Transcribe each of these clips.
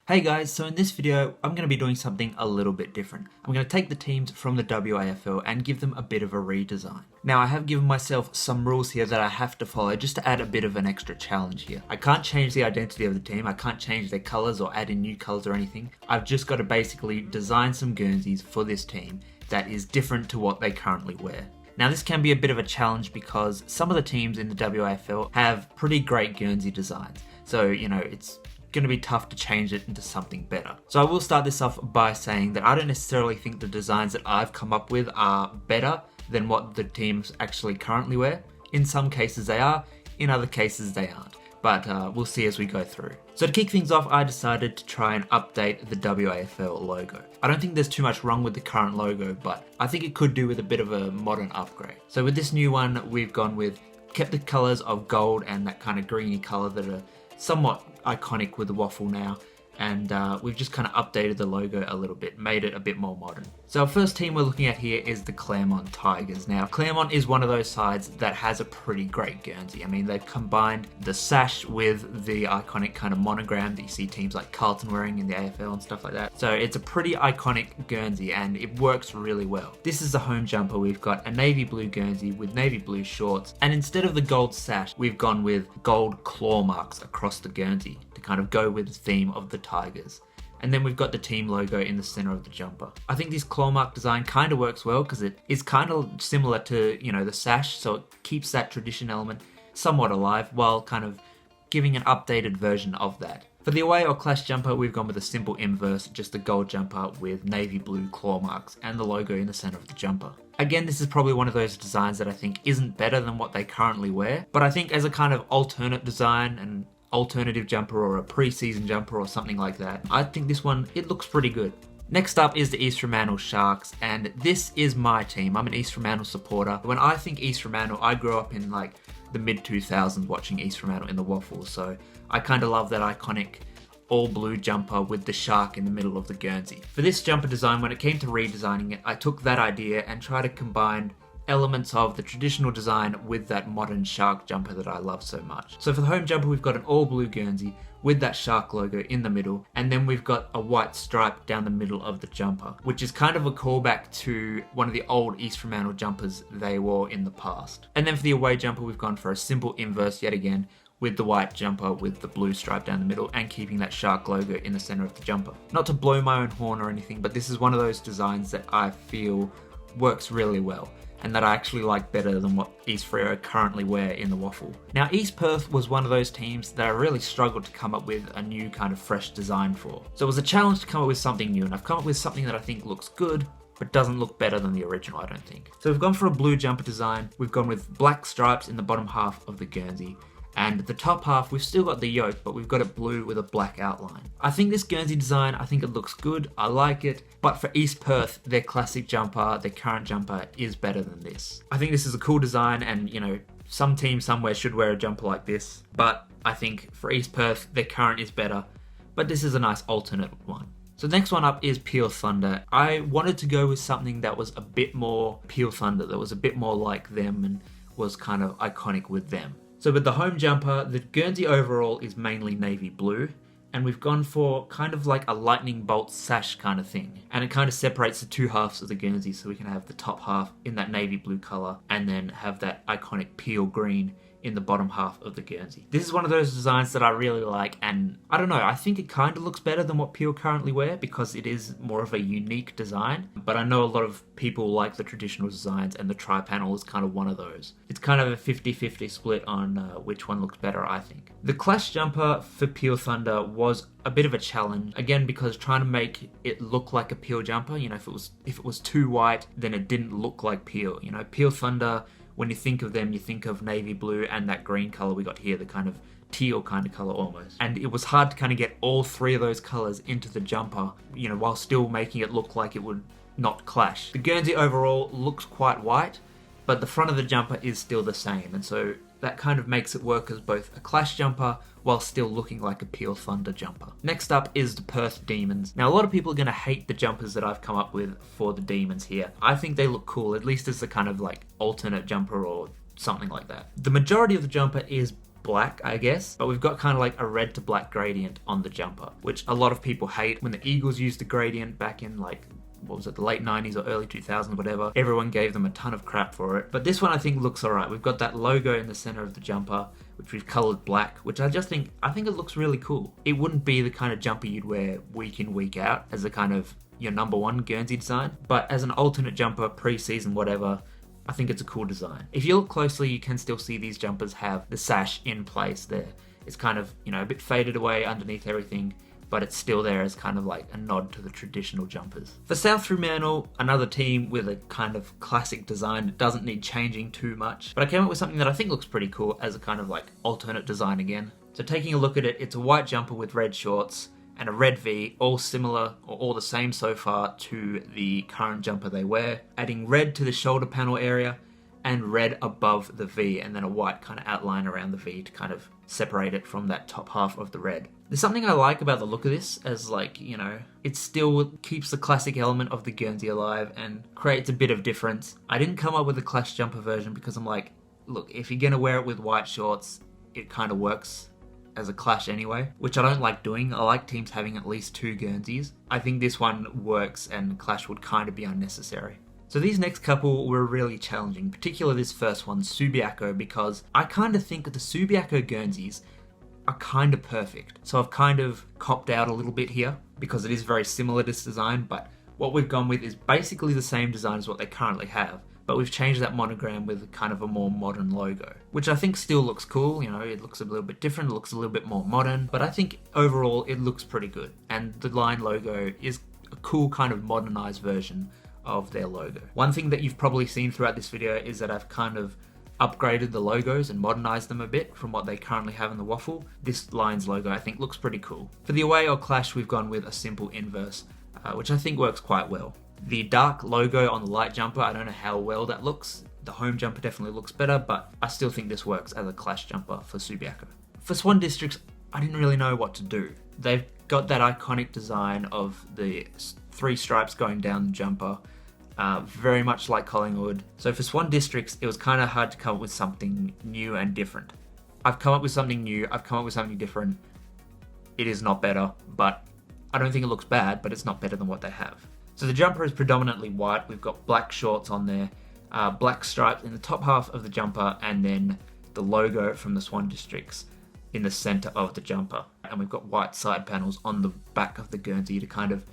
Hey guys, so in this video, I'm going to be doing something a little bit different. I'm going to take the teams from the WAFL and give them a bit of a redesign. Now I have given myself some rules here that I have to follow just to add a bit of an extra challenge here. I can't change the identity of the team, I can't change their colours or add in new colours or anything. I've just got to basically design some Guernseys for this team that is different to what they currently wear. Now this can be a bit of a challenge because some of the teams in the WAFL have pretty great Guernsey designs. So, it's going to be tough to change it into something better. So I will start this off by saying that I don't necessarily think the designs that I've come up with are better than what the teams actually currently wear. In some cases they are, in other cases they aren't. But we'll see as we go through. So to kick things off, I decided to try and update the WAFL logo. I don't think there's too much wrong with the current logo, but I think it could do with a bit of a modern upgrade. So with this new one, we've kept the colours of gold and that kind of greeny colour that are somewhat iconic with the WAFL now, and we've just kind of updated the logo a little bit, made it a bit more modern. So our first team we're looking at here is the Clermont Tigers. Now Clermont is one of those sides that has a pretty great Guernsey. I mean, they've combined the sash with the iconic kind of monogram that you see teams like Carlton wearing in the AFL and stuff like that. So it's a pretty iconic Guernsey and it works really well. This is the home jumper. We've got a navy blue Guernsey with navy blue shorts, and instead of the gold sash, we've gone with gold claw marks across the Guernsey to kind of go with the theme of the Tigers. And then we've got the team logo in the center of the jumper. I think this claw mark design kind of works well because it is kind of similar to, the sash, so it keeps that tradition element somewhat alive while kind of giving an updated version of that. For the away or clash jumper, we've gone with a simple inverse, just a gold jumper with navy blue claw marks and the logo in the center of the jumper. Again, this is probably one of those designs that I think isn't better than what they currently wear, but I think as a kind of alternate design and alternative jumper or a pre-season jumper or something like that, I think this one, it looks pretty good. Next up is the East Fremantle Sharks, and this is my team. I'm an East Fremantle supporter. When I think East Fremantle, I grew up in like the mid-2000s watching East Fremantle in the WAFL, so I kind of love that iconic all blue jumper with the shark in the middle of the Guernsey. For this jumper design, when it came to redesigning it, I took that idea and tried to combine elements of the traditional design with that modern shark jumper that I love so much. So for the home jumper, we've got an all blue Guernsey with that shark logo in the middle, and then we've got a white stripe down the middle of the jumper, which is kind of a callback to one of the old East Fremantle jumpers they wore in the past. And then for the away jumper, we've gone for a simple inverse yet again, with the white jumper with the blue stripe down the middle and keeping that shark logo in the center of the jumper. Not to blow my own horn or anything, but this is one of those designs that I feel works really well, and that I actually like better than what East Freo currently wear in the WAFL. Now East Perth was one of those teams that I really struggled to come up with a new kind of fresh design for. So it was a challenge to come up with something new, and I've come up with something that I think looks good, but doesn't look better than the original, I don't think. So we've gone for a blue jumper design, we've gone with black stripes in the bottom half of the Guernsey, and the top half, we've still got the yoke, but we've got it blue with a black outline. I think this Guernsey design, I think it looks good, I like it, but for East Perth, their classic jumper, their current jumper is better than this. I think this is a cool design, and some team somewhere should wear a jumper like this, but I think for East Perth, their current is better, but this is a nice alternate one. So next one up is Peel Thunder. I wanted to go with something that was a bit more Peel Thunder, that was a bit more like them and was kind of iconic with them. So with the home jumper, the Guernsey overall is mainly navy blue, and we've gone for kind of like a lightning bolt sash kind of thing. And it kind of separates the two halves of the Guernsey, so we can have the top half in that navy blue colour and then have that iconic peel green in the bottom half of the Guernsey. This is one of those designs that I really like, and I don't know, I think it kind of looks better than what Peel currently wear because it is more of a unique design, but I know a lot of people like the traditional designs, and the tri-panel is kind of one of those. It's kind of a 50-50 split on which one looks better, I think. The clash jumper for Peel Thunder was a bit of a challenge, again because trying to make it look like a Peel jumper, if it was too white, then it didn't look like Peel. Peel Thunder, when you think of them, you think of navy blue and that green colour we got here, the kind of teal kind of colour almost. And it was hard to kind of get all three of those colours into the jumper, while still making it look like it would not clash. The Guernsey overall looks quite white, but the front of the jumper is still the same, and so that kind of makes it work as both a clash jumper while still looking like a Peel Thunder jumper. Next up is the Perth Demons. Now a lot of people are going to hate the jumpers that I've come up with for the Demons here. I think they look cool, at least as the kind of like alternate jumper or something like that. The majority of the jumper is black, I guess, but we've got kind of like a red to black gradient on the jumper, which a lot of people hate. When the Eagles used the gradient back in like, what was it, the late 90s or early 2000s, whatever, everyone gave them a ton of crap for it. But this one I think looks alright. We've got that logo in the center of the jumper, which we've colored black, which I think it looks really cool. It wouldn't be the kind of jumper you'd wear week in, week out as a kind of your number one Guernsey design, but as an alternate jumper, pre-season, whatever, I think it's a cool design. If you look closely, you can still see these jumpers have the sash in place there. It's kind of, a bit faded away underneath everything, but it's still there as kind of like a nod to the traditional jumpers. For South Fremantle, another team with a kind of classic design that doesn't need changing too much, but I came up with something that I think looks pretty cool as a kind of like alternate design again. So taking a look at it, it's a white jumper with red shorts and a red V, all similar or all the same so far to the current jumper they wear, adding red to the shoulder panel area and red above the V, and then a white kind of outline around the V to kind of separate it from that top half of the red. There's something I like about the look of this, as like, it still keeps the classic element of the Guernsey alive and creates a bit of difference. I didn't come up with a Clash jumper version because I'm like, look, if you're gonna wear it with white shorts, it kind of works as a Clash anyway, which I don't like doing. I like teams having at least 2 Guernseys. I think this one works and Clash would kind of be unnecessary. So these next couple were really challenging, particularly this first one, Subiaco, because I kind of think the Subiaco Guernseys are kind of perfect. So I've kind of copped out a little bit here because it is very similar to this design, but what we've gone with is basically the same design as what they currently have, but we've changed that monogram with kind of a more modern logo, which I think still looks cool. It looks a little bit different, it looks a little bit more modern, but I think overall it looks pretty good. And the line logo is a cool kind of modernized version of their logo. One thing that you've probably seen throughout this video is that I've kind of upgraded the logos and modernized them a bit from what they currently have in the WAFL. This Lions logo I think looks pretty cool. For the away or Clash, we've gone with a simple inverse, which I think works quite well. The dark logo on the light jumper, I don't know how well that looks. The home jumper definitely looks better, but I still think this works as a Clash jumper for Subiaco. For Swan Districts, I didn't really know what to do. They've got that iconic design of the 3 stripes going down the jumper, very much like Collingwood. So for Swan Districts, it was kind of hard to come up with something new and different. I've come up with something new, I've come up with something different. It is not better, but I don't think it looks bad, but it's not better than what they have. So the jumper is predominantly white. We've got black shorts on there, black stripes in the top half of the jumper, and then the logo from the Swan Districts in the center of the jumper. And we've got white side panels on the back of the Guernsey to kind of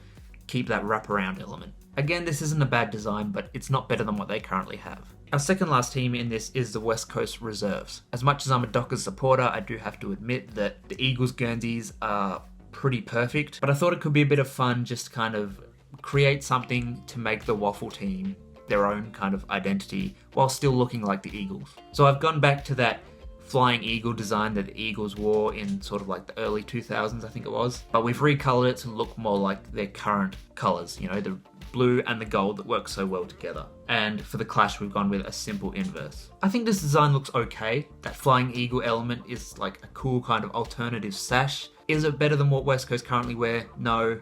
keep that wraparound element. Again, this isn't a bad design, but it's not better than what they currently have. Our second last team in this is the West Coast Reserves. As much as I'm a Dockers supporter, I do have to admit that the Eagles Guernseys are pretty perfect, but I thought it could be a bit of fun just to kind of create something to make the WAFL team their own kind of identity while still looking like the Eagles. So I've gone back to that flying eagle design that the Eagles wore in sort of like the early 2000s, I think it was, but we've recolored it to look more like their current colors, the blue and the gold that work so well together. And for the Clash, we've gone with a simple inverse. I think this design looks okay. That flying eagle element is like a cool kind of alternative sash. Is it better than what West Coast currently wear? No,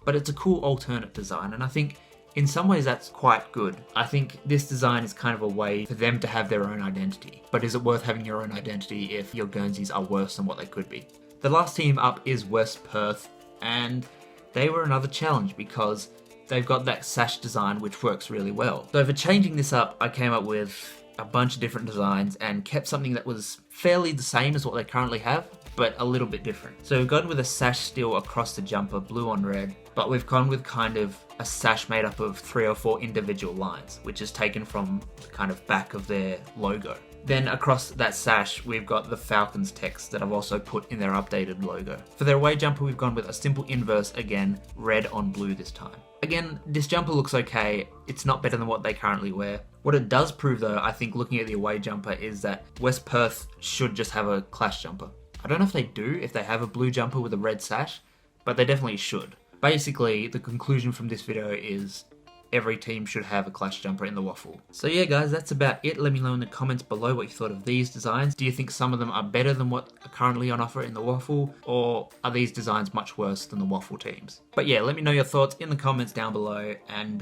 but it's a cool alternate design, and I think in some ways that's quite good. I think this design is kind of a way for them to have their own identity. But is it worth having your own identity if your Guernseys are worse than what they could be? The last team up is West Perth, and they were another challenge because they've got that sash design which works really well. So for changing this up, I came up with a bunch of different designs and kept something that was fairly the same as what they currently have, but a little bit different. So we've gone with a sash still across the jumper, blue on red, but we've gone with kind of a sash made up of 3 or 4 individual lines, which is taken from the kind of back of their logo. Then across that sash, we've got the Falcons text that I've also put in their updated logo. For their away jumper, we've gone with a simple inverse again, red on blue this time. Again, this jumper looks okay. It's not better than what they currently wear. What it does prove though, I think looking at the away jumper, is that West Perth should just have a Clash jumper. I don't know if they do, if they have a blue jumper with a red sash, but they definitely should. Basically, the conclusion from this video is every team should have a Clash jumper in the WAFL. So yeah guys, that's about it. Let me know in the comments below what you thought of these designs. Do you think some of them are better than what are currently on offer in the WAFL, or are these designs much worse than the WAFL teams? But yeah, let me know your thoughts in the comments down below, and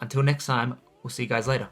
until next time, we'll see you guys later.